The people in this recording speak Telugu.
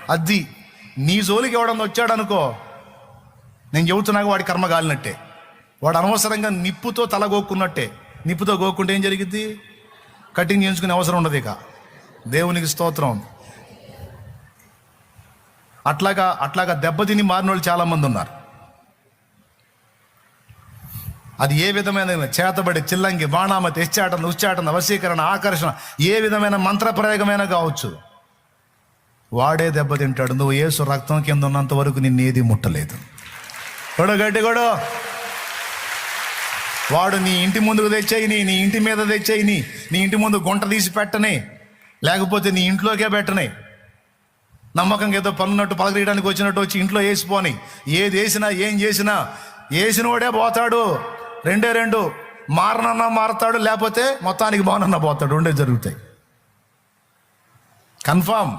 అది నీ జోలికి ఎవడన్నా వచ్చాడు అనుకో, నేను చెబుతున్నాక వాడి కర్మ కాలినట్టే. వాడు అనవసరంగా నిప్పుతో తల గోక్కున్నట్టే. నిప్పుతో గోక్కుంటే ఏం జరిగింది? కటింగ్ చేయించుకునే అవసరం ఉండదు ఇక. దేవునికి స్తోత్రం. అట్లాగా దెబ్బతిని మారిన వాళ్ళు చాలామంది ఉన్నారు. అది ఏ విధమైన చేతబడి, చిల్లంగి, బాణామతి, ఎచ్చాటన, ఉచ్చాటన, వశీకరణ, ఆకర్షణ, ఏ విధమైన మంత్రప్రయోగమైనా కావచ్చు, వాడే దెబ్బతింటాడు. నువ్వు యేసు రక్తం కింద ఉన్నంత వరకు నిన్నేది ముట్టలేదు. గడ్డి కూడా వాడు నీ ఇంటి ముందుకు తెచ్చేయని, నీ ఇంటి మీద తెచ్చేయని, నీ ఇంటి ముందు గుంట తీసి పెట్టని, లేకపోతే నీ ఇంట్లోకే పెట్టని, నమ్మకంగా ఏదో పనున్నట్టు పలకరీయడానికి వచ్చినట్టు వచ్చి ఇంట్లో వేసిపోని, ఏది వేసినా ఏం చేసినా వేసినోడే పోతాడు. రెండు మారనన్నా మారతాడు, లేకపోతే మొత్తానికి బాగునన్నా పోతాడు. రెండే జరుగుతాయి, కన్ఫామ్.